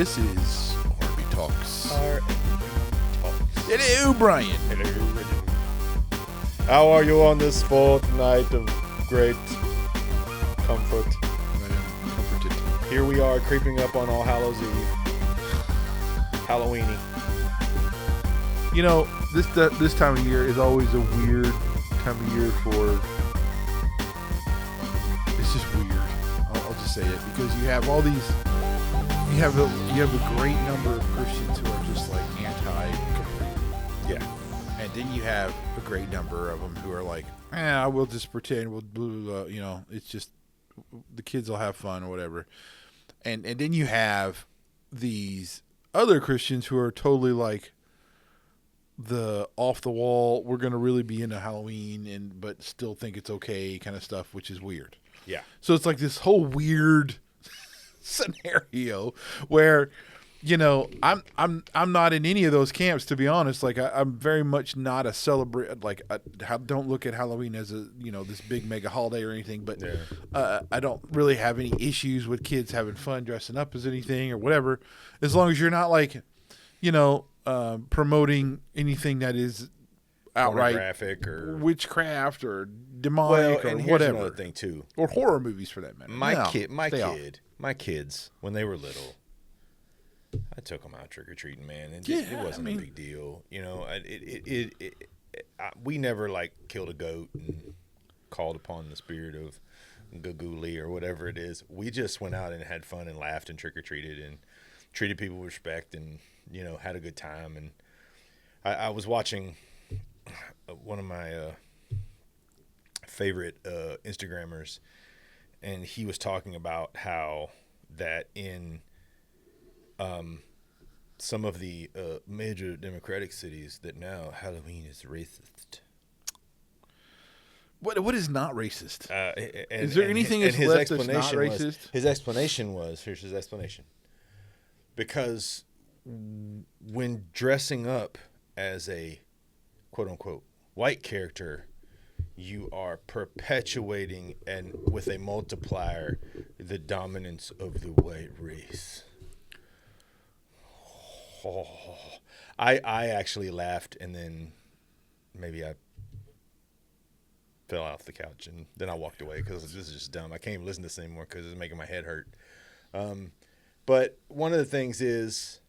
This is R&B Talks. R&B Talks. Hello, Brian. Hello, Reggie. How are you on this fourth night of great comfort? I am comforted. Here we are creeping up on All Hallows Eve. Halloweeny. You know, this time of year is always a weird time of year for... It's just weird. I'll just say it, because you have all these... You have a great number of Christians who are just like anti-completely. Yeah. And then you have a great number of them who are like, we'll just pretend, it's just, the kids will have fun or whatever. And then you have these other Christians who are totally like the off the wall, we're going to really be into Halloween but still think it's okay kind of stuff, which is weird. Yeah. So it's like this whole weird scenario where, you know, I'm not in any of those camps, to be honest. Like I'm very much not a celebrate. Like I don't look at Halloween as a, this big mega holiday or anything. But I don't really have any issues with kids having fun dressing up as anything or whatever, as long as you're not like, promoting anything that is outright pornographic or witchcraft or demonic or whatever. Another thing too, or horror movies for that matter. My kids, when they were little, I took them out trick or treating, man, and it wasn't a big deal. We never like killed a goat and called upon the spirit of Gaguli or whatever it is. We just went out and had fun and laughed and trick or treated and treated people with respect and had a good time. And I was watching one of my favorite Instagrammers, and he was talking about how that in some of the major Democratic cities that now Halloween is racist. What is not racist? Is there anything that's left that's not racist? His explanation was, here's his explanation. Because when dressing up as a quote-unquote white character, you are perpetuating and with a multiplier the dominance of the white race. Oh, I actually laughed, and then maybe I fell off the couch, and then I walked away because this is just dumb. I can't even listen to this anymore because it's making my head hurt. But one of the things is,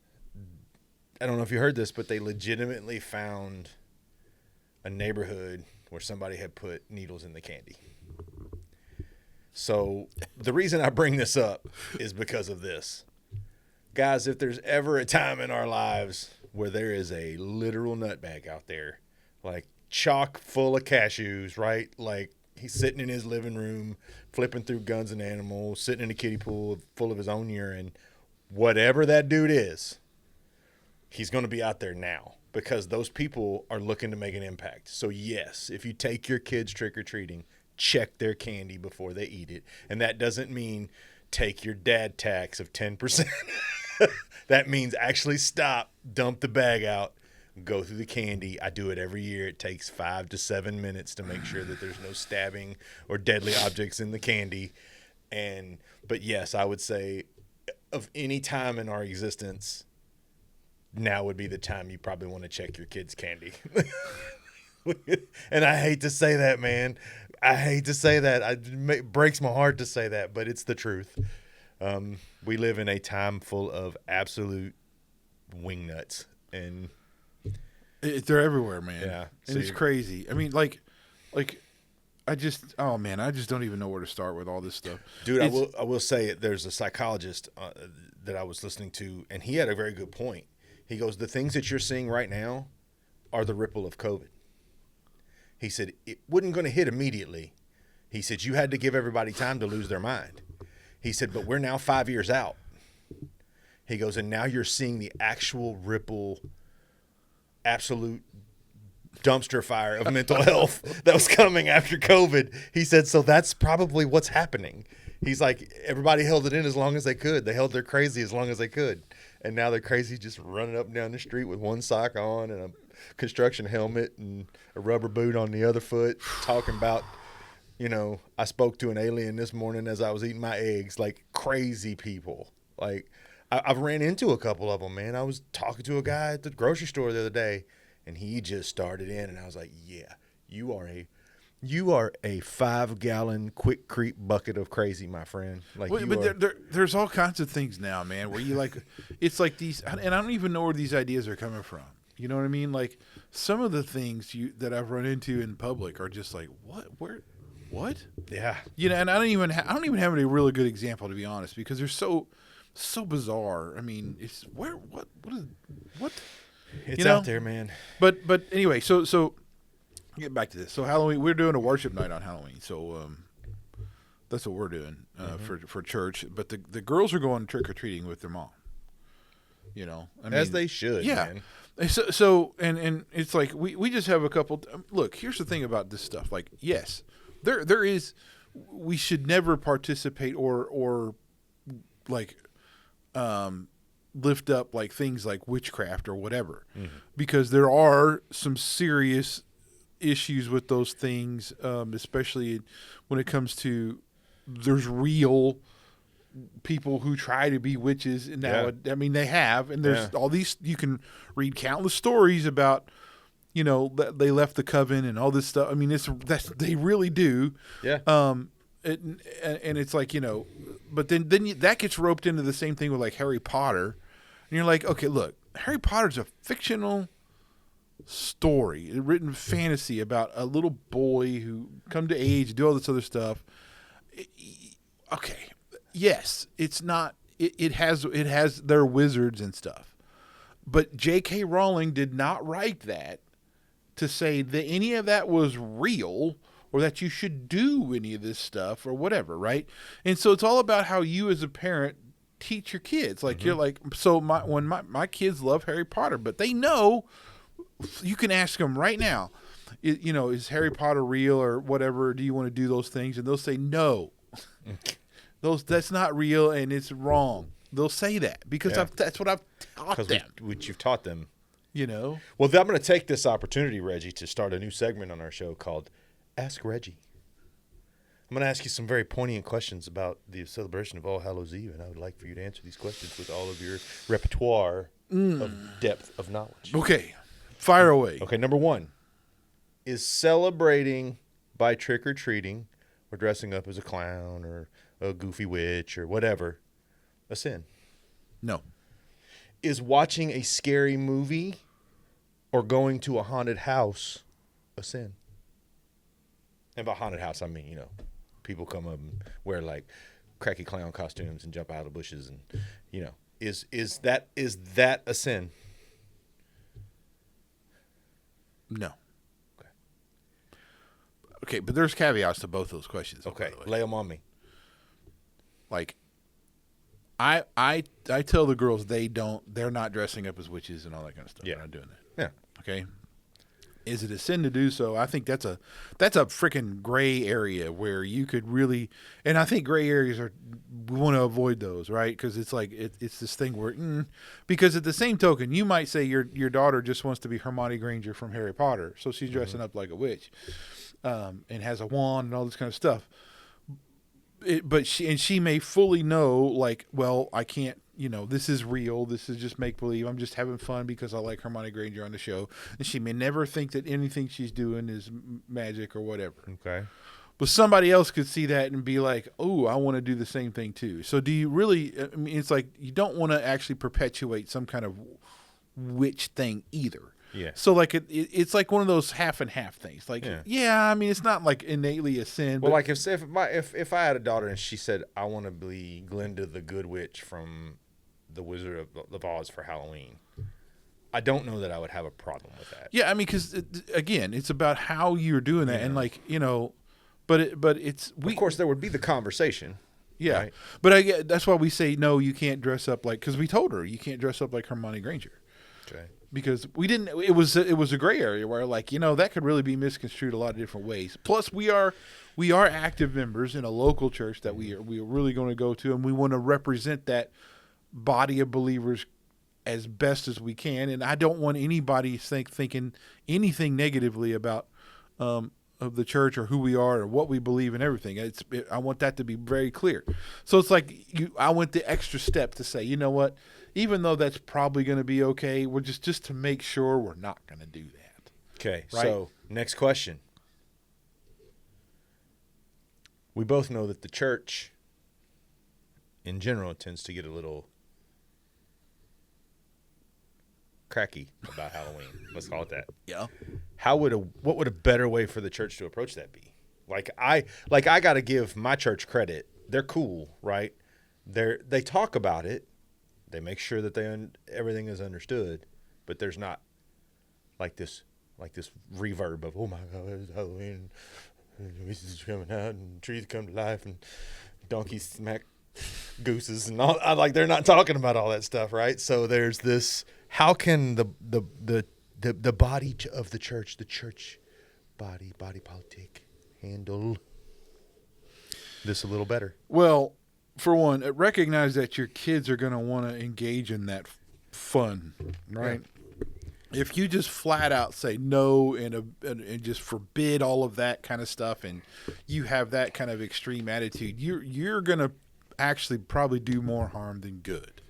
I don't know if you heard this, but they legitimately found a neighborhood where somebody had put needles in the candy. So the reason I bring this up is because of this. Guys, if there's ever a time in our lives where there is a literal nutbag out there, like chock full of cashews, right? Like he's sitting in his living room, flipping through Guns and Animals, sitting in a kiddie pool full of his own urine, whatever that dude is, he's going to be out there now. Because those people are looking to make an impact. So, yes, if you take your kids trick-or-treating, check their candy before they eat it. And that doesn't mean take your dad tax of 10%. That means actually stop, dump the bag out, go through the candy. I do it every year. It takes 5 to 7 minutes to make sure that there's no stabbing or deadly objects in the candy. But, yes, I would say of any time in our existence, now would be the time you probably want to check your kids' candy. And I hate to say that, man. I hate to say that. It breaks my heart to say that, but it's the truth. We live in a time full of absolute wingnuts. And they're everywhere, man. Yeah. And it's crazy. I mean, I just don't even know where to start with all this stuff. Dude, I will say there's a psychologist that I was listening to, and he had a very good point. He goes, the things that you're seeing right now are the ripple of COVID. He said, it wasn't going to hit immediately. He said, you had to give everybody time to lose their mind. He said, but we're now 5 years out. He goes, and now you're seeing the actual ripple, absolute dumpster fire of mental health that was coming after COVID. He said, so that's probably what's happening. He's like, everybody held it in as long as they could. They held their crazy as long as they could. And now they're crazy just running up and down the street with one sock on and a construction helmet and a rubber boot on the other foot, talking about, I spoke to an alien this morning as I was eating my eggs, like crazy people. Like, I've ran into a couple of them, man. I was talking to a guy at the grocery store the other day, and he just started in, and I was like, yeah, you are a 5-gallon quick creep bucket of crazy, my friend. Like, Well, but there's all kinds of things now, man, where you like, it's like these, and I don't even know where these ideas are coming from. You know what I mean? Like some of the things that I've run into in public are just like, what? Yeah. You know, and I don't even have any really good example, to be honest, because they're so bizarre. I mean, it's what? It's you know? out there, man. But anyway, so get back to this. So Halloween, we're doing a worship night on Halloween. So that's what we're doing for church. But the girls are going trick or treating with their mom. You know, As they should. Yeah. Man. So and it's like we just have a couple. Look, here's the thing about this stuff. Like, yes, there is. We should never participate or like lift up like things like witchcraft or whatever, because there are some serious issues with those things, especially when it comes to there's real people who try to be witches, and now I mean they have, and there's all these, you can read countless stories about, you know, they left the coven and all this stuff. I mean, they really do. Yeah. And it's like, you know, but then that gets roped into the same thing with like Harry Potter, and you're like, okay, look, Harry Potter's a fictional story, a written fantasy about a little boy who come to age, do all this other stuff. Okay, yes, it's not. It has their wizards and stuff, but J.K. Rowling did not write that to say that any of that was real or that you should do any of this stuff or whatever, right? And so it's all about how you as a parent teach your kids. Like you're like, so when my kids love Harry Potter, but they know. You can ask them right now, you know, is Harry Potter real or whatever? Do you want to do those things? And they'll say no. That's not real and it's wrong. They'll say that because that's what I've taught them. Which you've taught them. You know. Well, I'm going to take this opportunity, Reggie, to start a new segment on our show called Ask Reggie. I'm going to ask you some very poignant questions about the celebration of All Hallows Eve, and I would like for you to answer these questions with all of your repertoire of depth of knowledge. Okay. Fire away. Okay, number 1. Is celebrating by trick-or-treating or dressing up as a clown or a goofy witch or whatever a sin? No. Is watching a scary movie or going to a haunted house a sin? And by haunted house, I mean, you know, people come up and wear like cracky clown costumes and jump out of the bushes, and, you know, is that a sin? No. Okay, but there's caveats to both those questions. Okay, lay them on me. Like, I tell the girls they're not dressing up as witches and all that kind of stuff. Yeah. They're not doing that. Yeah. Okay. Is it a sin to do so? I think that's a freaking gray area where you could really, and I think gray areas we want to avoid those, right? Because it's like it's this thing where, because at the same token, you might say your daughter just wants to be Hermione Granger from Harry Potter, so she's dressing up like a witch, and has a wand and all this kind of stuff. But she may fully know, like, well, I can't, you know, this is real. This is just make believe. I'm just having fun because I like Hermione Granger on the show. And she may never think that anything she's doing is magic or whatever. Okay. But somebody else could see that and be like, oh, I want to do the same thing too. So do you really, I mean, it's like you don't want to actually perpetuate some kind of witch thing either. Yeah. So like it's like one of those half and half things. Like, I mean, it's not like innately a sin. Well, but like if I had a daughter and she said, I want to be Glinda the Good Witch from the Wizard of Oz for Halloween, I don't know that I would have a problem with that. Yeah, I mean, because again, it's about how you're doing that, and like, you know, but it's of course there would be the conversation. Yeah, right? But that's why we say no. You can't dress up like, because we told her you can't dress up like Hermione Granger. Okay. Because we didn't. It was a gray area where, like, you know, that could really be misconstrued a lot of different ways. Plus, we are active members in a local church that we are really going to go to, and we want to represent that body of believers as best as we can. And I don't want anybody thinking anything negatively about of the church or who we are or what we believe and everything. I want that to be very clear. So it's like I went the extra step to say, you know what, even though that's probably going to be okay, we're just to make sure we're not going to do that. Okay, right? So next question. We both know that the church, in general, tends to get a little cracky about Halloween. Let's call it that. Yeah. What would a better way for the church to approach that be? I got to give my church credit. They're cool, right? They talk about it. They make sure that everything is understood, but there's not like this reverb of, oh my God, it's Halloween, is coming out and trees come to life and donkeys smack gooses and all. They're not talking about all that stuff, right? So there's this. How can the body of the church body politic handle this a little better? Well, for one, recognize that your kids are going to want to engage in that fun, right? Yeah. If you just flat out say no and just forbid all of that kind of stuff, and you have that kind of extreme attitude, you're going to actually probably do more harm than good.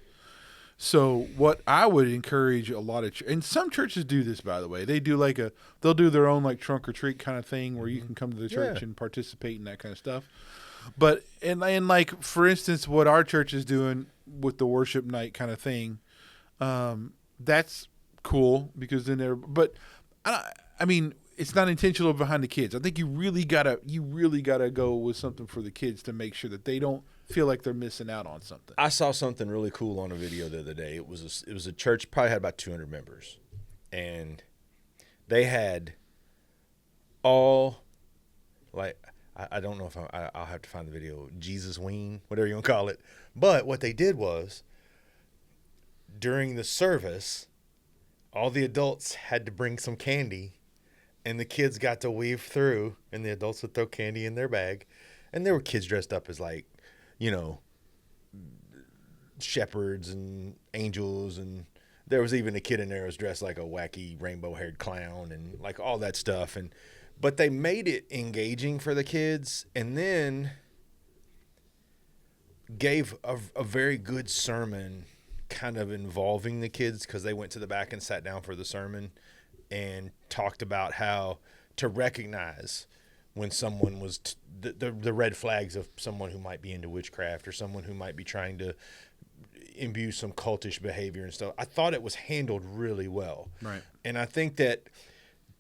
So what I would encourage a lot of and some churches do this, by the way. They do they'll do their own like trunk or treat kind of thing where you can come to the church and participate in that kind of stuff. But and like for instance, what our church is doing with the worship night kind of thing, that's cool because then but I mean it's not intentional behind the kids. I think you really gotta go with something for the kids to make sure that they don't feel like they're missing out on something. I saw something really cool on a video the other day. It was a church, probably had about 200 members, and they had all I don't know if I'll have to find the video, Jesus Ween, whatever you want to call it. But what they did was during the service, all the adults had to bring some candy, and the kids got to weave through, and the adults would throw candy in their bag, and there were kids dressed up as shepherds and angels, and there was even a kid in there who was dressed like a wacky rainbow-haired clown and like all that stuff. But they made it engaging for the kids, and then gave a very good sermon kind of involving the kids because they went to the back and sat down for the sermon and talked about how to recognize when someone was the red flags of someone who might be into witchcraft or someone who might be trying to imbue some cultish behavior and stuff. I thought it was handled really well. Right. And I think that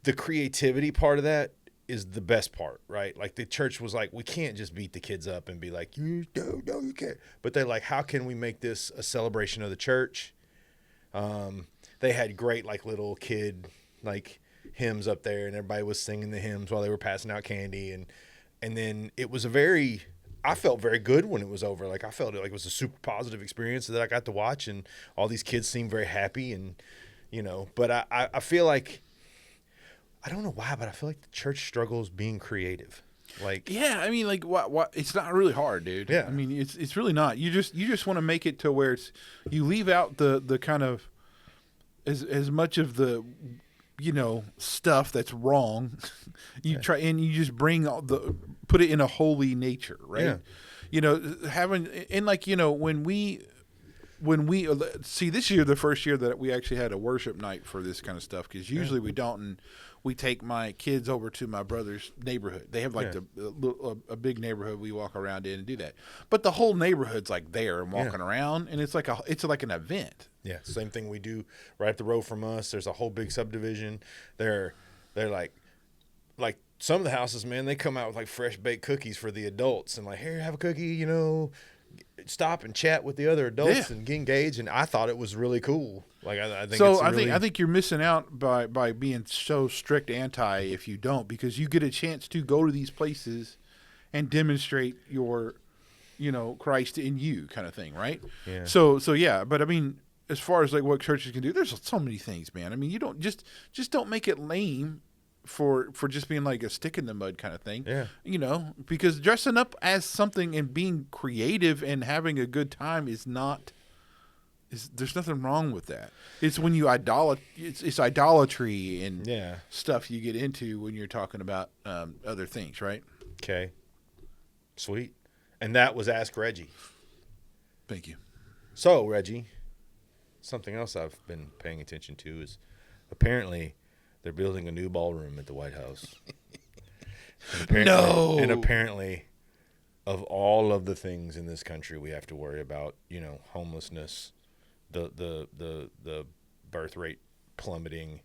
the creativity part of that is the best part, right? Like the church was like, we can't just beat the kids up and be like, you can't. But they're like, how can we make this a celebration of the church? They had great little kid hymns up there, and everybody was singing the hymns while they were passing out candy, and then it was I felt very good when it was over. I felt it was a super positive experience that I got to watch, and all these kids seemed very happy, and but I feel like, I don't know why, but I feel like the church struggles being creative. Yeah, I mean, what? It's not really hard, dude. Yeah, I mean, it's really not. You just want to make it to where you leave out the kind of as much of the stuff that's wrong. You try and you just put it in a holy nature, right? Yeah. Having and when we see this year, the first year that we actually had a worship night for this kind of stuff, because usually we don't. And we take my kids over to my brother's neighborhood. They have a big neighborhood we walk around in and do that. But the whole neighborhood's there and walking around, and it's like an event. Yeah, same thing we do right up the road from us. There's a whole big subdivision. They're like some of the houses, man, they come out with fresh baked cookies for the adults and here, have a cookie, stop and chat with the other adults and get engaged. And I thought it was really cool. I think so. I think you're missing out by being so strict anti if you don't, because you get a chance to go to these places and demonstrate your, Christ in you kind of thing, right? Yeah. So yeah, but I mean, as far as what churches can do, there's so many things, man. I mean, you don't just don't make it lame for just being a stick in the mud kind of thing. Yeah. Because dressing up as something and being creative and having a good time is not There's nothing wrong with that. It's when you it's idolatry and stuff you get into when you're talking about other things, right? Okay. Sweet. And that was Ask Reggie. Thank you. So, Reggie, something else I've been paying attention to is apparently they're building a new ballroom at the White House. No. And apparently, of all of the things in this country we have to worry about, homelessness, the birth rate plummeting,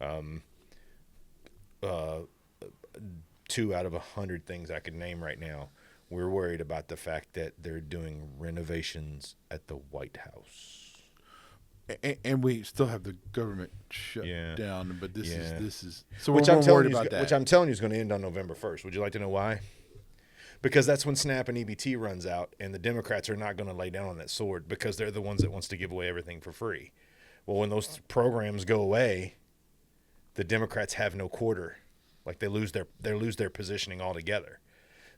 2 out of 100 things I could name right now. We're worried about the fact that they're doing renovations at the White House. And we still have the government shut down, but this is so which we're I'm worried about that. Which I'm telling you is going to end on November 1st. Would you like to know why? Because that's when SNAP and EBT runs out, and the Democrats are not going to lay down on that sword because they're the ones that wants to give away everything for free. Well, when those programs go away, the Democrats have no quarter. Like they lose their positioning altogether.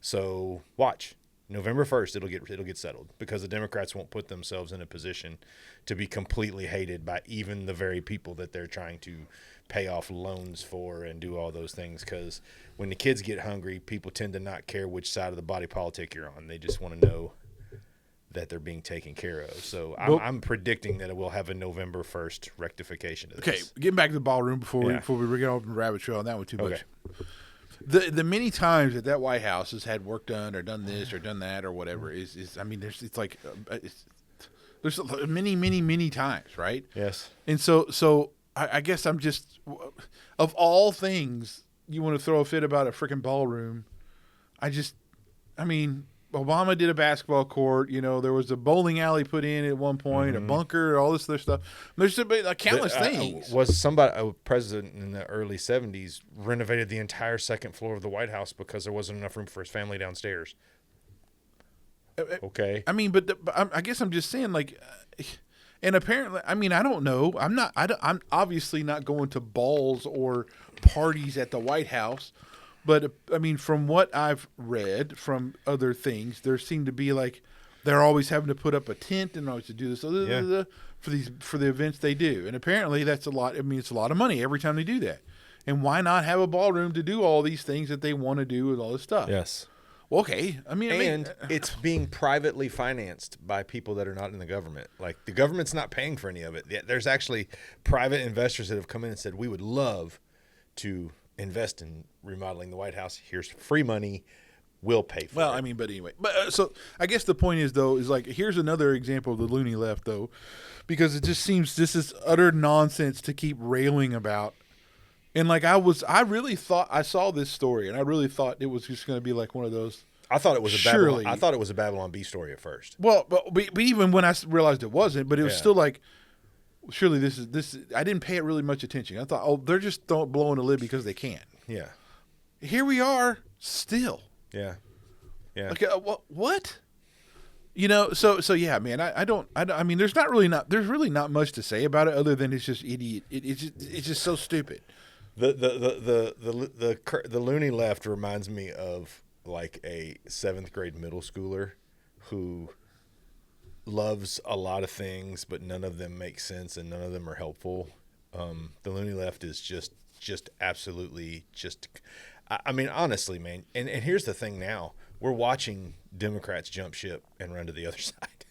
So watch. November 1st, it'll get settled because the Democrats won't put themselves in a position to be completely hated by even the very people that they're trying to pay off loans for and do all those things. Because when the kids get hungry, people tend to not care which side of the body politic you're on. They just want to know that they're being taken care of. So I'm predicting that it will have a November 1st rectification of this. Okay, getting back to the ballroom before we get off the rabbit trail on that one too much. The many times that White House has had work done or done this or done that or whatever is I mean there's many times, right? Yes. And so I guess I'm just, of all things you want to throw a fit about a freaking ballroom, I mean Obama did a basketball court. There was a bowling alley put in at one point, a bunker, all this other stuff. There's countless things. Was a president in the early 70s renovated the entire second floor of the White House because there wasn't enough room for his family downstairs. Okay. I mean, but I guess I'm just saying, and apparently, I mean, I don't know. I'm obviously not going to balls or parties at the White House. But, I mean, from what I've read from other things, there seem to be they're always having to put up a tent and always to do this for the events they do. And apparently that's a lot. I mean, it's a lot of money every time they do that. And why not have a ballroom to do all these things that they want to do with all this stuff? Yes. Well, okay. It's being privately financed by people that are not in the government. Like the government's not paying for any of it. There's actually private investors that have come in and said, we would love to invest in remodeling the White House. Here's free money. We'll pay for it. Well, I mean, but anyway. But so I guess the point is, though, is here's another example of the loony left, though, because it just seems this is utter nonsense to keep railing about. And I really thought I saw this story, and I really thought it was just going to be like one of those. I thought it was a Babylon Bee story at first. Well, but even when I realized it wasn't, but it was still surely this is. I didn't pay it really much attention. I thought, they're just blowing the lid because they can. Yeah. Here we are, still. Yeah. Yeah. Okay. What? So yeah, man. I mean, there's really not much to say about it other than it's just idiot. It's just so stupid. The loony left reminds me of like a 7th grade middle schooler who loves a lot of things, but none of them make sense and none of them are helpful. The loony left is just absolutely just. I mean, honestly, man. And here's the thing now. We're watching Democrats jump ship and run to the other side.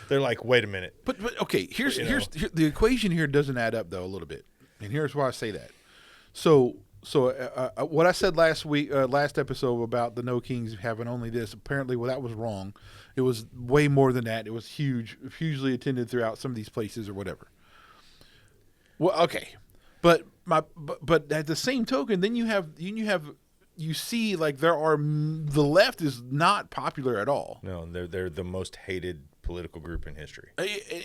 They're like, wait a minute. But okay, here's the equation here doesn't add up, though, a little bit. And here's why I say that. So what I said last episode about the No Kings having only this, apparently, that was wrong. It was way more than that. It was hugely attended throughout some of these places or whatever. Well, okay. But at the same token, then you see the left is not popular at all. No, they're the most hated political group in history,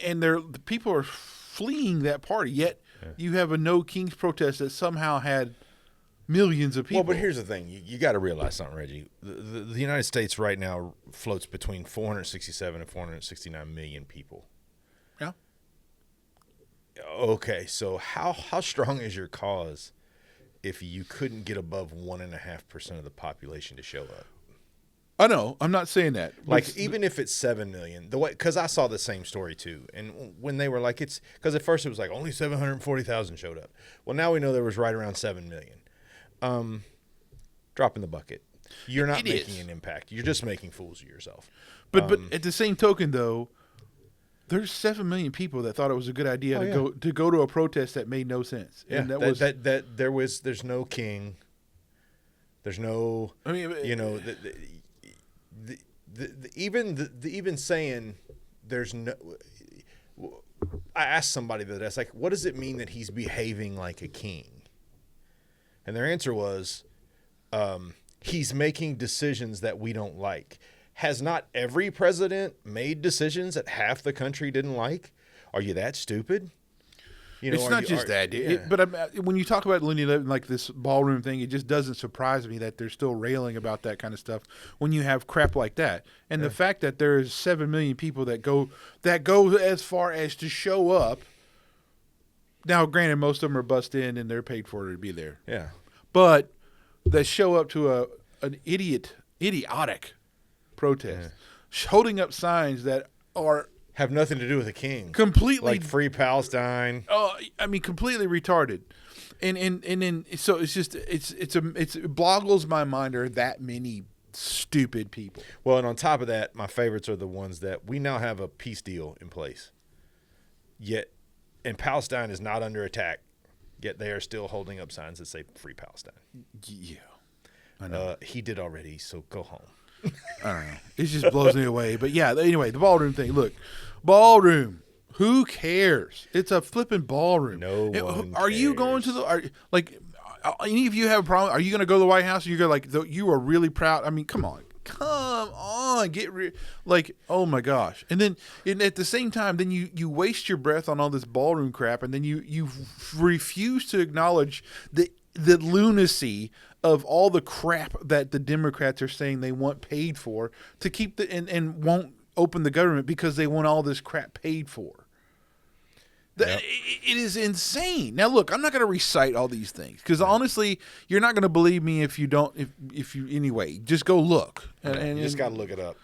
and the people are fleeing that party. Yet you have a No Kings protest that somehow had millions of people. Well, but here's the thing: you got to realize something, Reggie. The United States right now floats between 467 and 469 million people. Yeah. Okay, so how strong is your cause if you couldn't get above 1.5% of the population to show up? I know. I'm not saying that. Like, even if it's 7 million, the way, because I saw the same story too, and when they were like, it's because at first it was like only 740,000 showed up. Well, now we know there was right around 7 million. Drop in the bucket. You're not making an impact. You're just making fools of yourself. But at the same token, though, there's 7 million people that thought it was a good idea to go to a protest that made no sense. Yeah, and there's no king. There's no. I mean, you know, even saying there's no. I asked somebody that, I was like, what does it mean that he's behaving like a king? And their answer was, he's making decisions that we don't like. Has not every president made decisions that half the country didn't like? Are you that stupid? You know, it's not just that, dude. But when you talk about like this ballroom thing, it just doesn't surprise me that they're still railing about that kind of stuff when you have crap like that. And the fact that there is 7 million people that go as far as to show up. Now, granted, most of them are bussed in and they're paid for to be there. Yeah. But that show up to an idiotic protest, holding up signs that have nothing to do with the king. Completely, like Free Palestine. Oh, I mean, completely retarded, and then so it's just it boggles my mind. There are that many stupid people. Well, and on top of that, my favorites are the ones that we now have a peace deal in place. Yet, and Palestine is not under attack. Yet they are still holding up signs that say Free Palestine. Yeah, I know. He did already, so go home. I don't know. It just blows me away. But yeah, anyway, the ballroom thing. Look, ballroom. Who cares? It's a flipping ballroom. No one Are you going to any of you have a problem? Are you going to go to the White House? And you're like, you are really proud. I mean, come on. Oh my gosh. And then at the same time, then you waste your breath on all this ballroom crap, and then you refuse to acknowledge the lunacy of all the crap that the Democrats are saying they want paid for to keep and won't open the government because they want all this crap paid for. Yep. It is insane. Now, look, I'm not going to recite all these things because honestly, you're not going to believe me if you don't. If you anyway, just go look. And you just got to look it up.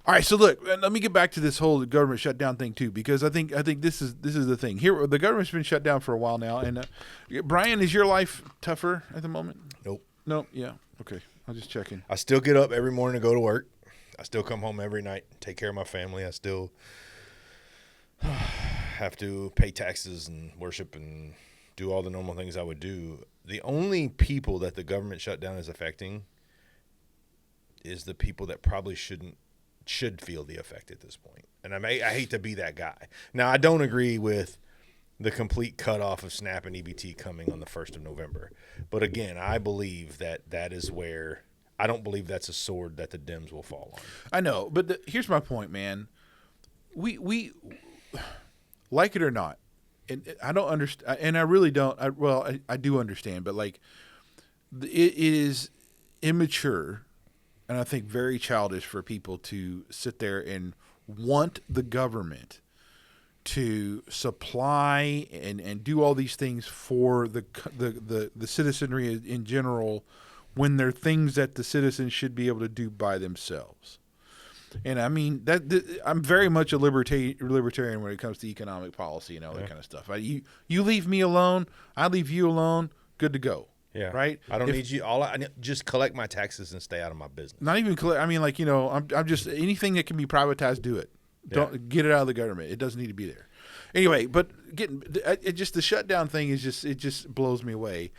All right, so look, let me get back to this whole government shutdown thing too, because I think this is the thing. Here, the government's been shut down for a while now, and Brian, is your life tougher at the moment? Nope. Yeah. Okay. I'm just checking. I still get up every morning to go to work. I still come home every night, take care of my family. I still have to pay taxes and worship and do all the normal things I would do. The only people that the government shutdown is affecting is the people that probably should feel the effect at this point. And I hate to be that guy. Now, I don't agree with the complete cutoff of SNAP and EBT coming on the 1st of November. But again, I believe that is where – I don't believe that's a sword that the Dems will fall on. I know, but here's my point, man. We like it or not, and I don't understand – and I really don't – I do understand, but like it is immature and I think very childish for people to sit there and want the government – to supply and do all these things for the citizenry in general when they're things that the citizens should be able to do by themselves. And I mean I'm very much a libertarian when it comes to economic policy and all that kind of stuff. You leave me alone, I leave you alone, good to go. Yeah. Right. I don't need you. I need, just collect my taxes and stay out of my business. Not even collect. I mean, like, I'm just anything that can be privatized, do it. Don't get it out of the government. It doesn't need to be there. Anyway, but the shutdown thing is just blows me away.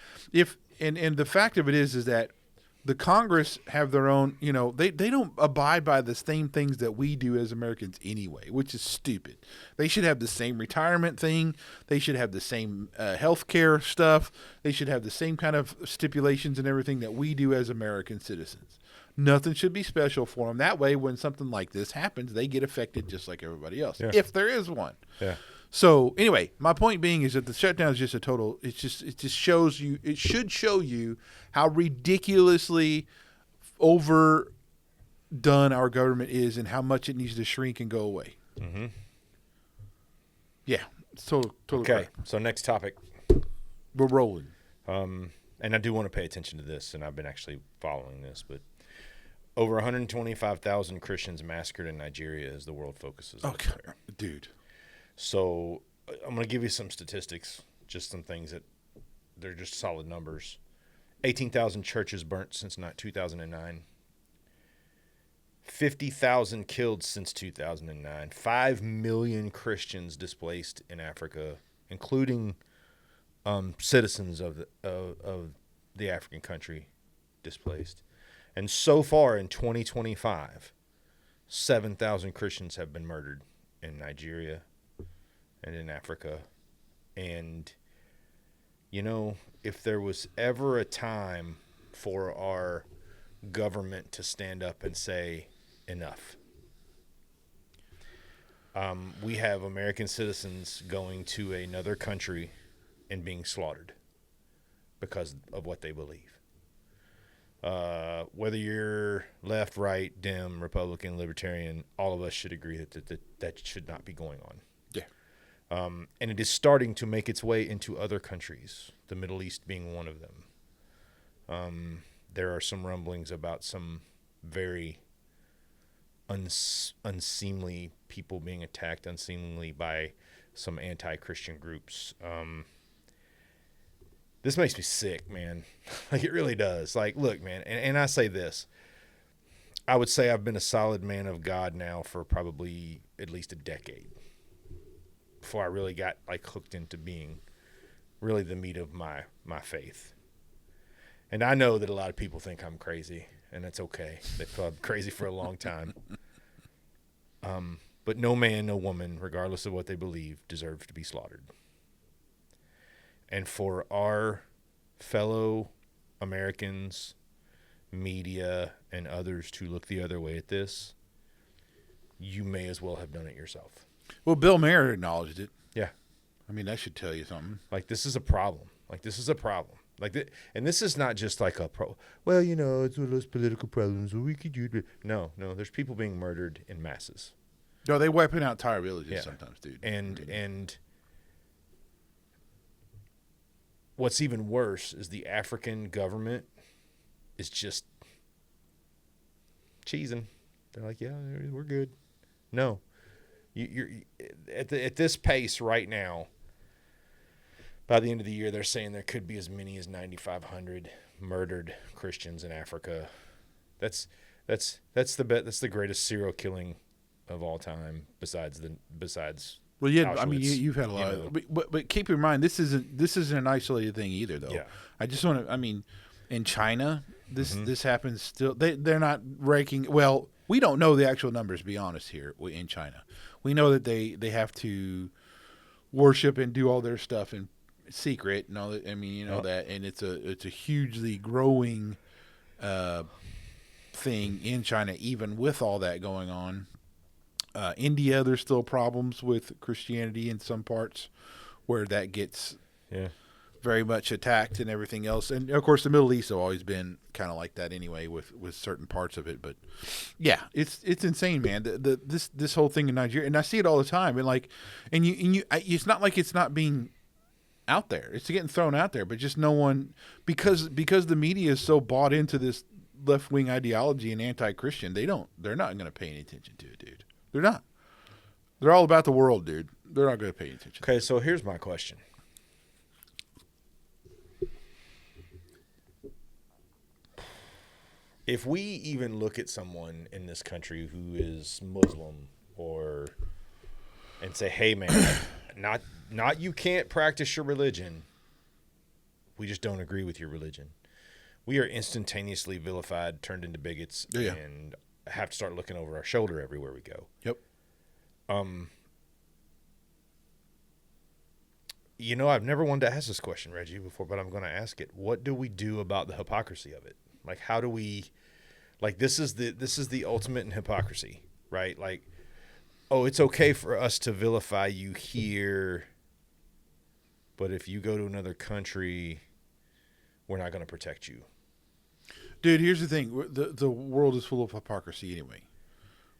And the fact of it is that the Congress have their own, they don't abide by the same things that we do as Americans anyway, which is stupid. They should have the same retirement thing. They should have the same health care stuff. They should have the same kind of stipulations and everything that we do as American citizens. Nothing should be special for them. That way, when something like this happens, they get affected just like everybody else, if there is one. Yeah. So anyway, my point being is that the shutdown is just a total. It just shows you. It should show you how ridiculously overdone our government is, and how much it needs to shrink and go away. Mm-hmm. Yeah, it's total. Okay. Crap. So next topic. We're rolling. And I do want to pay attention to this, and I've been actually following this, but Over 125,000 Christians massacred in Nigeria as the world focuses on prayer. Dude. So I'm going to give you some statistics, just some things that they're just solid numbers. 18,000 churches burnt since 2009. 50,000 killed since 2009. 5 million Christians displaced in Africa, including citizens of the African country displaced. And so far in 2025, 7,000 Christians have been murdered in Nigeria and in Africa. And, you know, if there was ever a time for our government to stand up and say, enough. We have American citizens going to another country and being slaughtered because of what they believe. Whether you're left, right, Dem, Republican, Libertarian, all of us should agree that should not be going on. Yeah. And it is starting to make its way into other countries, the Middle East being one of them. There are some rumblings about some very unseemly people being attacked unseemly by some anti-Christian groups. This makes me sick, man. Like, it really does. Like, look, man, and I say this. I would say I've been a solid man of God now for probably at least a decade before I really got, like, hooked into being really the meat of my faith. And I know that a lot of people think I'm crazy, and that's okay. They thought I'm crazy for a long time. But no man, no woman, regardless of what they believe, deserves to be slaughtered. And for our fellow Americans, media, and others to look the other way at this, you may as well have done it yourself. Well, Bill Maher acknowledged it. Yeah. I mean, that should tell you something. Like, this is a problem. And this is not just like well, you know, it's one of those political problems. We could do it. No, there's people being murdered in masses. No, they wiping out entire villages sometimes, dude. And what's even worse is the African government is just cheesing. They're like, yeah, we're good. No, you're at this pace right now. By the end of the year, they're saying there could be as many as 9,500 murdered Christians in Africa. That's the greatest serial killing of all time. Besides. Well, yeah, Auschwitz, I mean, you've had a lot of, but keep in mind this isn't an isolated thing either, though. Yeah. I just want to. I mean, in China, this happens still. They're not ranking. Well, we don't know the actual numbers. To be honest, here in China, we know that they have to worship and do all their stuff in secret and all that. I mean, you know that, and it's a hugely growing thing in China, even with all that going on. India, there's still problems with Christianity in some parts where that gets very much attacked and everything else. And, of course, the Middle East have always been kind of like that anyway with certain parts of it. But, yeah, it's insane, man. This whole thing in Nigeria. And I see it all the time. And it's not like it's not being out there. It's getting thrown out there. But just no one – because the media is so bought into this left-wing ideology and anti-Christian, they're not going to pay any attention to it, dude. They're not. They're all about the world, dude. They're not going to pay attention. Okay, so here's my question. If we even look at someone in this country who is Muslim and say, hey, man, not you can't practice your religion. We just don't agree with your religion. We are instantaneously vilified, turned into bigots, and have to start looking over our shoulder everywhere we go. Yep. You know, I've never wanted to ask this question, Reggie, before, but I'm going to ask it. What do we do about the hypocrisy of it? Like, how do we, like, this is the ultimate in hypocrisy, right? Like, oh, it's okay for us to vilify you here, but if you go to another country, we're not going to protect you. Dude, here's the thing: the world is full of hypocrisy anyway.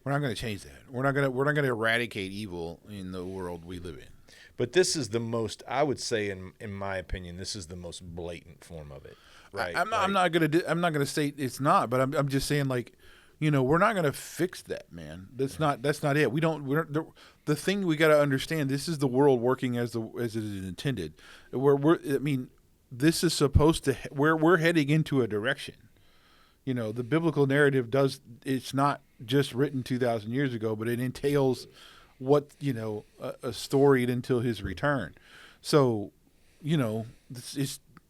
We're not going to change that. We're not going to eradicate evil in the world we live in. But this is the most, I would say, in my opinion, this is the most blatant form of it. Right? I'm not going to say it's not, but I'm just saying, like, we're not going to fix that, man. That's not it. The thing we got to understand, this is the world working as it is intended. This is supposed to, we're heading into a direction. The biblical narrative it's not just written 2,000 years ago, but it entails what, a story until his return. So,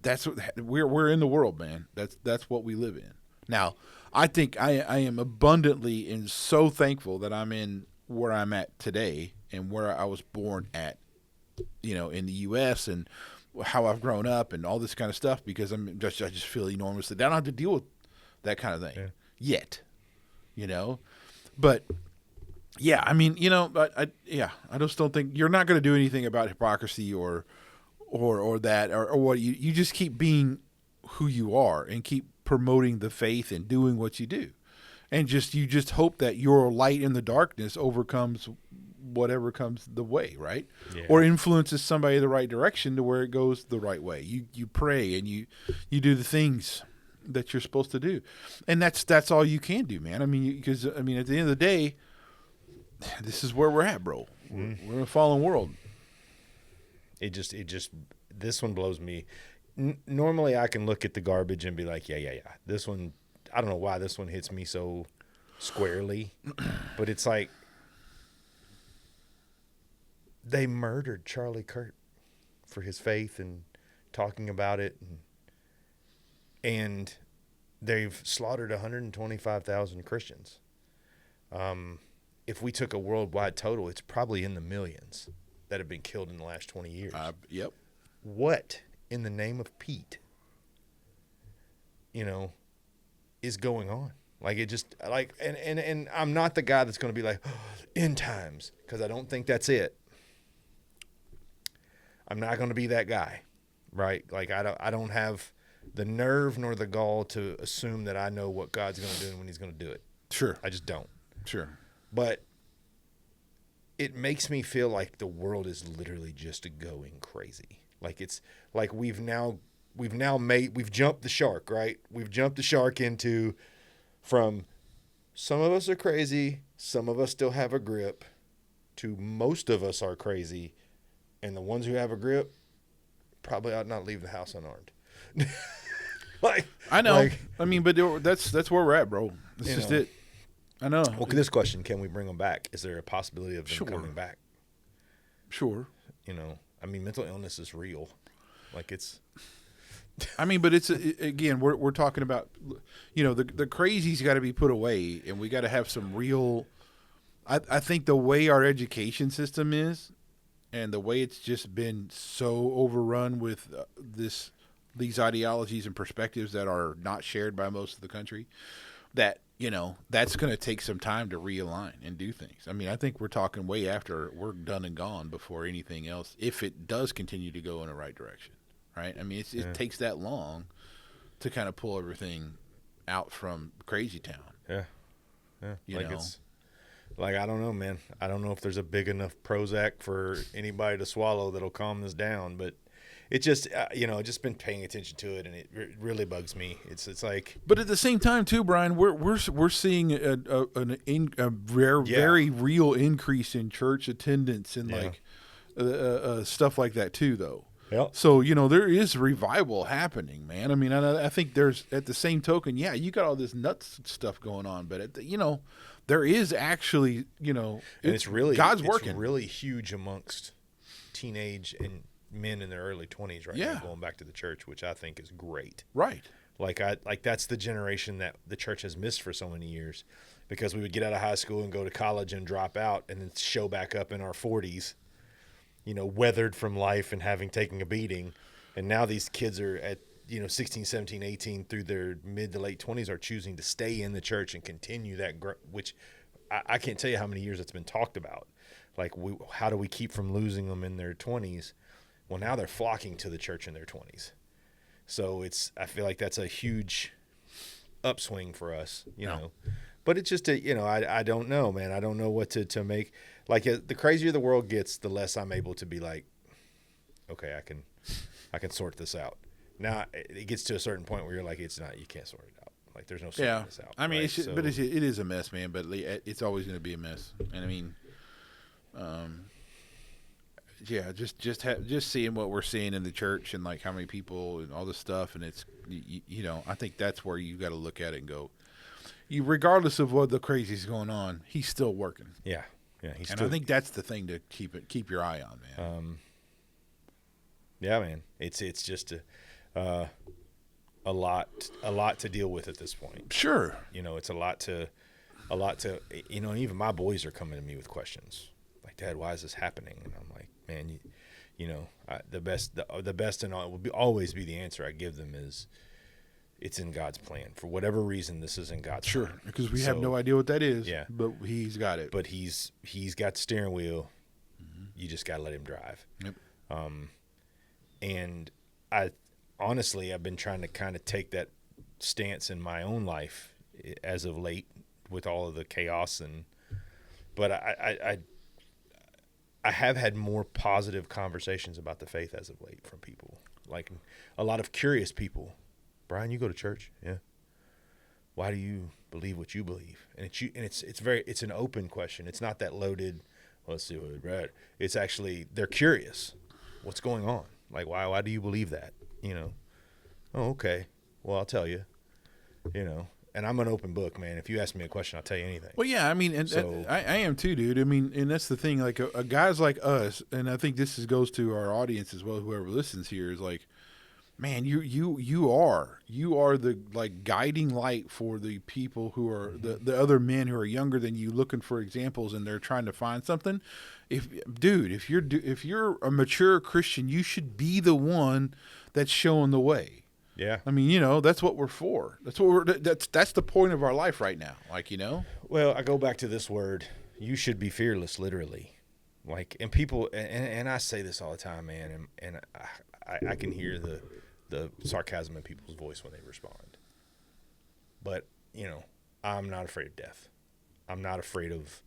that's what we're in the world, man. That's what we live in. Now, I think I am abundantly and so thankful that I'm in where I'm at today and where I was born at, in the U.S. and how I've grown up and all this kind of stuff, because I just feel enormously. I don't have to deal with that kind of thing yet, But yeah, I just don't think you're not going to do anything about hypocrisy or that or what you just keep being who you are and keep promoting the faith and doing what you do, and you just hope that your light in the darkness overcomes whatever comes the way, right? Or influences somebody the right direction to where it goes the right way. You pray and you do the things that you're supposed to do, and that's all you can do, man. Because at the end of the day, this is where we're at, bro. We're in a fallen world. It just this one blows me. Normally I can look at the garbage and be like, yeah. This one, I don't know why this one hits me so squarely, but it's like they murdered Charlie Kirk for his faith and talking about it, and they've slaughtered 125,000 Christians. If we took a worldwide total, it's probably in the millions that have been killed in the last 20 years. Yep. What in the name of Pete, is going on? Like, it just, like, and I'm not the guy that's going to be like, end times, because I don't think that's it. I'm not going to be that guy, right? Like, I don't have the nerve nor the gall to assume that I know what God's going to do and when he's going to do it. Sure. I just don't. Sure. But it makes me feel like the world is literally just going crazy. Like, it's like we've jumped the shark, right? We've jumped the shark from some of us are crazy, some of us still have a grip, to most of us are crazy, and the ones who have a grip probably ought not leave the house unarmed. I know. But that's where we're at, bro. That's just it. I know. Well, this question, can we bring them back? Is there a possibility of them coming back? Sure. Mental illness is real. Like, it's... but it's, again, we're talking about, the crazy's got to be put away, and we got to have some real... I think the way our education system is, and the way it's just been so overrun with these ideologies and perspectives that are not shared by most of the country, that that's going to take some time to realign and do things. I think we're talking way after we're done and gone before anything else, if it does continue to go in the right direction, right? It takes that long to kind of pull everything out from crazy town. Yeah. It's like, I don't know, man. I don't know if there's a big enough Prozac for anybody to swallow that'll calm this down, but it just, just been paying attention to it, and it really bugs me. It's like, but at the same time, too, Brian, we're seeing a very real increase in church attendance and stuff like that too, though. Yep. So there is revival happening, man. I think there's, at the same token, you got all this nuts stuff going on, but there is actually, and it's really God's it's working. Really huge amongst teenage and men in their early 20s right now going back to the church, which I think is great. Right. Like that's the generation that the church has missed for so many years, because we would get out of high school and go to college and drop out and then show back up in our 40s, weathered from life and having taken a beating. And now these kids are at, 16, 17, 18 through their mid to late 20s are choosing to stay in the church and continue that, which I can't tell you how many years it's been talked about. Like, how do we keep from losing them in their 20s? Well, now they're flocking to the church in their 20s. So I feel like that's a huge upswing for us, know. But it's just I don't know, man. I don't know what to make. Like, the crazier the world gets, the less I'm able to be like, okay, I can sort this out. Now it gets to a certain point where you're like, it's not, you can't sort it out. Like there's no sorting this out. I mean, right? but it is a mess, man. But it's always going to be a mess. And I mean, just seeing what we're seeing in the church and like how many people and all this stuff, and it's I think that's where you got to look at it and go, regardless of what the crazy's going on, he's still working. Yeah. I think that's the thing to keep your eye on, man. Yeah, man. It's just a lot to deal with at this point. Sure. It's a lot to even my boys are coming to me with questions like, Dad, why is this happening? And I'm like, man, the best and all will always be the answer I give them is it's in God's plan. For whatever reason, this is in God's plan. Sure, because we have no idea what that is. Yeah. But he's got it. But he's got the steering wheel. Mm-hmm. You just got to let him drive. Yep. And I've been trying to kind of take that stance in my own life as of late with all of the chaos but I have had more positive conversations about the faith as of late from people, like a lot of curious people. Brian, you go to church? Yeah. Why do you believe what you believe? And it's an open question. It's not that loaded. Well, let's see what we read. It's actually they're curious. What's going on? Like why do you believe that? Oh, okay. Well, I'll tell you. And I'm an open book, man. If you ask me a question, I'll tell you anything. Well, yeah, I mean, and I am too, dude. I mean, and that's the thing. Like, a guys like us, and I think this goes to our audience as well. Whoever listens here is like, man, you are the like guiding light for the people who are the other men who are younger than you, looking for examples, and they're trying to if you're a mature Christian, you should be the one that's showing the way. Yeah. I mean, that's what we're for. That's the point of our life right now. Like, Well, I go back to this word. You should be fearless, literally. Like, and people, and I say this all the time, man, and I can hear the sarcasm in people's voice when they respond. But, I'm not afraid of death. I'm not afraid of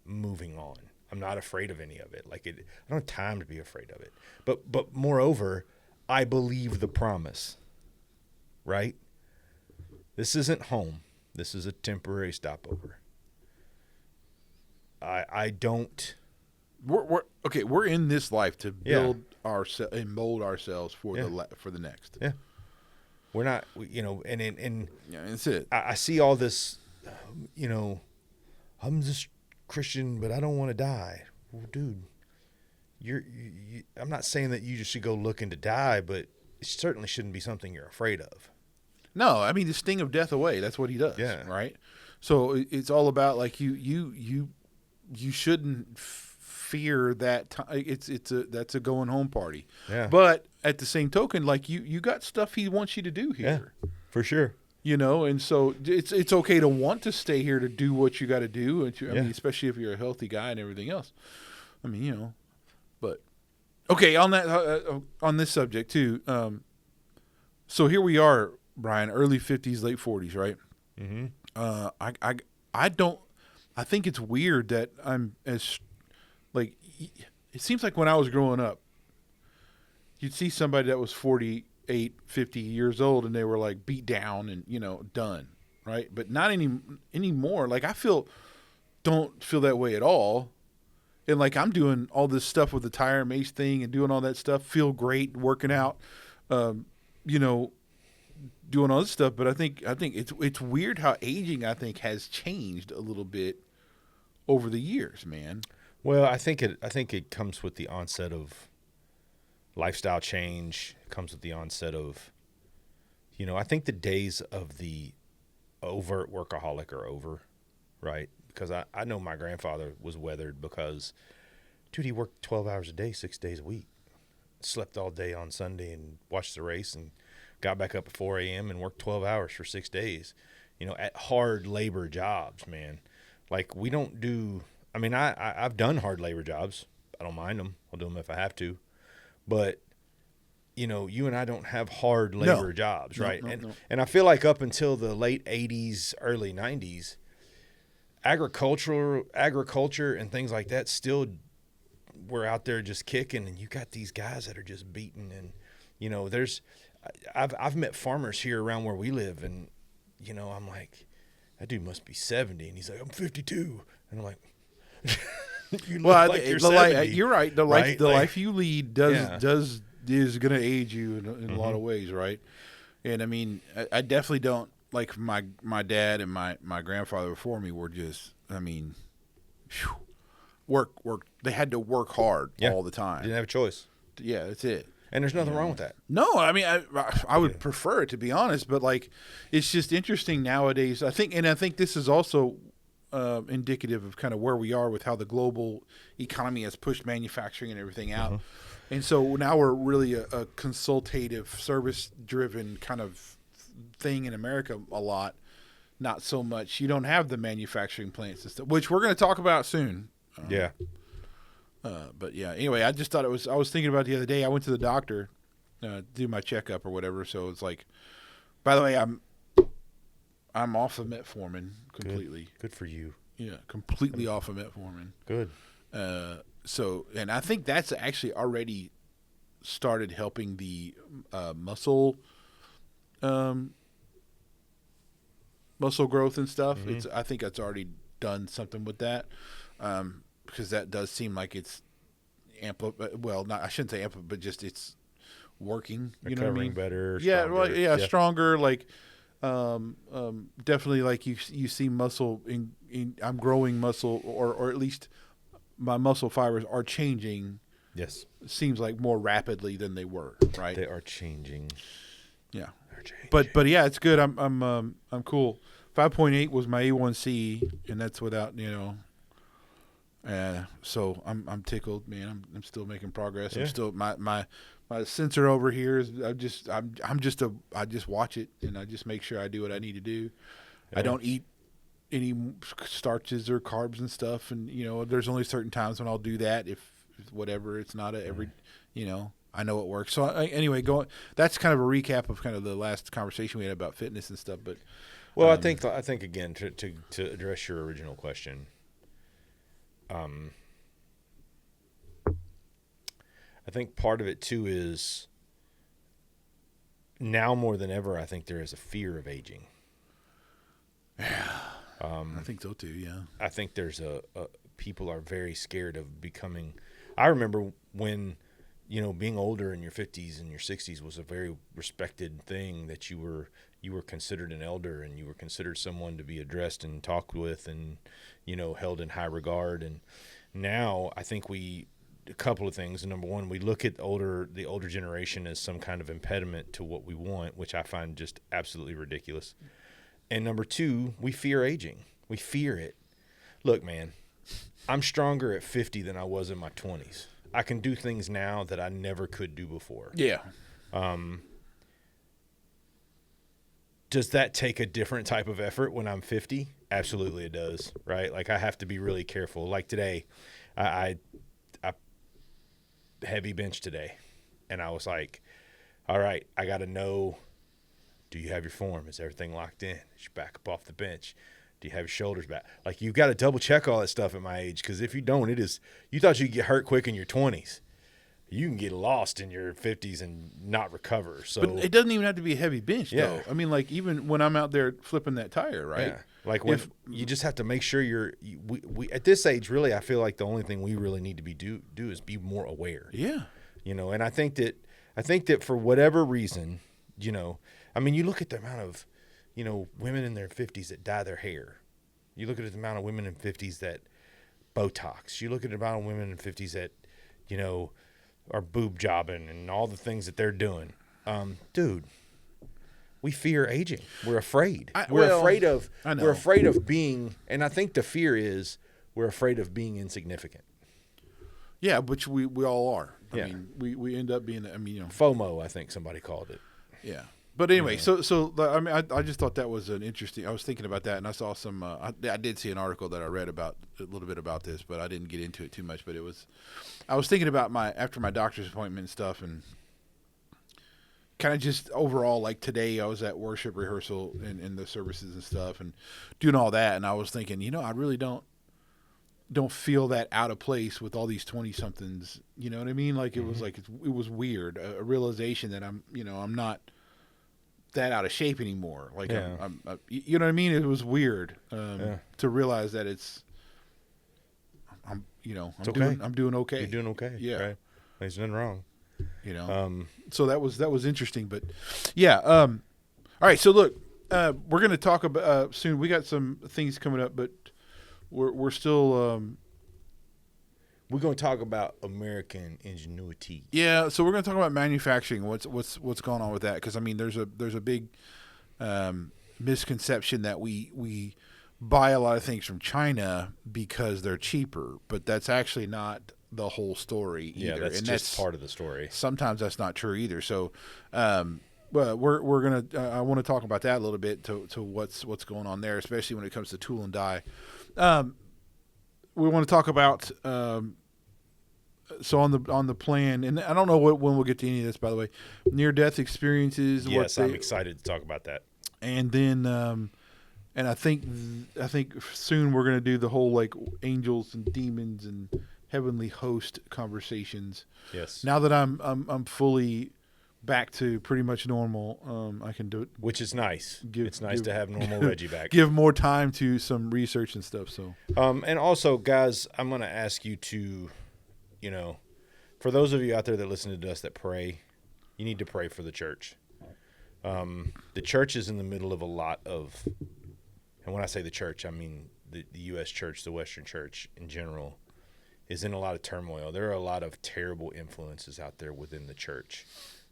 moving on. I'm not afraid of any of it. Like I don't have time to be afraid of it. But moreover, I believe the promise. Right? This isn't home. This is a temporary stopover. I don't. We're in this life to build and mold ourselves for the next. Yeah. We're not. And that's it. I see all this. I'm just Christian, but I don't want to die. Well, dude, I'm not saying that you just should go looking to die, but it certainly shouldn't be something you're afraid of. No, I mean the sting of death away. That's what he does. Yeah. Right. So it's all about like you shouldn't fear that. That's a going home party. Yeah. But at the same token, like you got stuff he wants you to do here. Yeah, for sure. And so it's okay to want to stay here to do what you got to do. I mean, especially if you're a healthy guy and everything else. I mean, but okay, on that on this subject too. So here we are, Brian, early 50s, late 40s, right? Mm-hmm. I think it's weird that I'm as like. It seems like when I was growing up, you'd see somebody that was 48, 50 years old and they were like beat down and done, right? But not anymore. Like don't feel that way at all. And like I'm doing all this stuff with the tire mace thing and doing all that stuff, feel great, working out, doing all this stuff. But I think it's weird how aging I think has changed a little bit over the years, man. Well, I think it comes with the onset of lifestyle change. It comes with the onset of, I think the days of the overt workaholic are over, right? Because I know my grandfather was weathered because, dude, he worked 12 hours a day, 6 days a week, slept all day on Sunday and watched the race and got back up at 4 a.m. and worked 12 hours for 6 days, at hard labor jobs, man. Like we don't do, I mean, I've done hard labor jobs. I don't mind them. I'll do them if I have to. But, you and I don't have hard labor jobs, right? No. And I feel like up until the late 80s, early 90s, agriculture and things like that still were out there just kicking. And you got these guys that are just beating. And, I've met farmers here around where we live, and I'm like, that dude must be 70, and he's like, I'm 52, and I'm like, you look like you're 70. You're right. The right? life you lead is going to aid you in a lot of ways, right? And I mean, I definitely don't like my dad and my grandfather before me were just, I mean, work. They had to work hard all the time. Didn't have a choice. Yeah, that's it. And there's nothing wrong with that. No, I mean, I would prefer it, to be honest, but like, it's just interesting nowadays. I think this is also indicative of kind of where we are with how the global economy has pushed manufacturing and everything out. And so now we're really a consultative, service-driven kind of thing in America a lot. Not so much. You don't have the manufacturing plants and stuff, which we're going to talk about soon. But yeah, anyway, I just thought I was thinking about it the other day. I went to the doctor to do my checkup or whatever. So it's like, by the way, I'm off of metformin completely. Good for you. Yeah, completely off of metformin. Good. So, and I think that's actually already started helping the muscle growth and stuff. I think it's already done something with that, because that does seem like it's I shouldn't say but just it's working. You know what I mean? Better. Stronger. Stronger. Like, definitely, like you see muscle I'm growing muscle, or at least my muscle fibers are changing. Yes. Seems like more rapidly than they were, right? They are changing. Yeah. They're changing. But yeah, it's good. I'm cool. 5.8 was my A1C, and that's without, so I'm tickled, man. I'm still making progress. Yeah. I'm still my sensor over here is I just watch it, and I just make sure I do what I need to do. Yeah. I don't eat any starches or carbs and stuff, and there's only certain times when I'll do that. If whatever, it's not every, I know it works. So anyway, that's kind of a recap of kind of the last conversation we had about fitness and stuff. But well, I think again to address your original question, I think part of it too is now more than ever, I think there is a fear of aging. Yeah. I think so too. Yeah. I think there's people are very scared of becoming. I remember when, being older in your 50s and your 60s was a very respected thing, that you were considered an elder, and you were considered someone to be addressed and talked with, and held in high regard. And now I think a couple of things. Number one, we look at the older generation as some kind of impediment to what we want, which I find just absolutely ridiculous. And number two, we fear aging. We fear it. Look, man, I'm stronger at 50 than I was in my 20s. I can do things now that I never could do before. Yeah. Does that take a different type of effort when I'm 50? Absolutely it does, right? Like, I have to be really careful. Like today, I heavy bench today, and I was like, all right, I got to know, do you have your form? Is everything locked in? Is your back up off the bench? Do you have your shoulders back? Like, you've got to double check all that stuff at my age, because if you don't, you thought you'd get hurt quick in your 20s. You can get lost in your 50s and not recover. So, but it doesn't even have to be a heavy bench, though. I mean, like, even when I'm out there flipping that tire, right? Yeah. Like, you just have to make sure we at this age, really, I feel like the only thing we really need to do is be more aware. Yeah. And I think that for whatever reason, I mean, you look at the amount of, women in their 50s that dye their hair. You look at the amount of women in 50s that Botox. You look at the amount of women in 50s that, are boob jobbing and all the things that they're doing. Dude, we fear aging. We're afraid. We're afraid of being, and I think the fear is we're afraid of being insignificant. Yeah, which we all are. Yeah. I mean, we end up being, FOMO, I think somebody called it. Yeah. But anyway, so I mean, I just thought that was an interesting. I was thinking about that, and I saw some. I did see an article that I read about a little bit about this, but I didn't get into it too much. But I was thinking about after my doctor's appointment and stuff, and kind of just overall, like today, I was at worship rehearsal and the services and stuff, and doing all that, and I was thinking, I really don't feel that out of place with all these 20-somethings. You know what I mean? Like, it was like it was weird, a realization that I'm not that out of shape anymore. Like, Yeah. you know what I mean? It was weird to realize that I'm okay. I'm doing okay. You're doing okay. Yeah. Right? There's nothing wrong. You know. So that was interesting, but yeah. All right. So look, we're going to talk about soon. We got some things coming up, but we're still. We're going to talk about American ingenuity. Yeah, so we're going to talk about manufacturing. What's going on with that? Because I mean, there's a big misconception that we buy a lot of things from China because they're cheaper, but that's actually not the whole story either. Yeah, that's and just part of the story. Sometimes that's not true either. So, well, we're gonna. I want to talk about that a little bit to what's going on there, especially when it comes to tool and die. We want to talk about. So on the plan, and I don't know when we'll get to any of this. By the way, near death experiences. Yes, I'm excited to talk about that. And then, and I think soon we're gonna do the whole like angels and demons and heavenly host conversations. Yes. Now that I'm fully back to pretty much normal, I can do it. Which is nice. It's nice to have normal Reggie back. Give more time to some research and stuff. So. And also, guys, I'm gonna ask you to. For those of you out there that listen to us that pray, you need to pray for the church. The church is in the middle of a lot of, and when I say the church, I mean the U.S. church, the Western church in general, is in a lot of turmoil. There are a lot of terrible influences out there within the church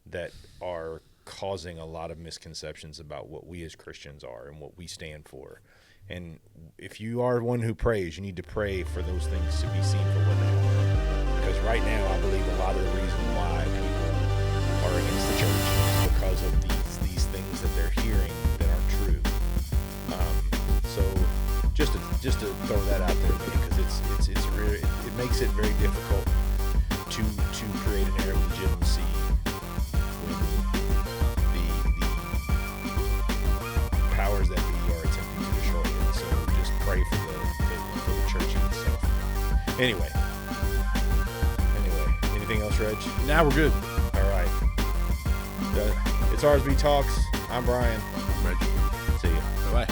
that are causing a lot of misconceptions about what we as Christians are and what we stand for. And if you are one who prays, you need to pray for those things to be seen for what they are. Because right now, I believe a lot of the reason why people are against the church is because of these things that they're hearing that aren't true. So just to throw that out there, because it's really, it makes it very difficult to create an air of legitimacy when the powers that be are attempting to destroy it. So just pray for the church itself. Anyway, anything else, Reg? Now we're good. All right. It's RSB Talks. I'm Brian. I'm Reggie. See you. Bye-bye.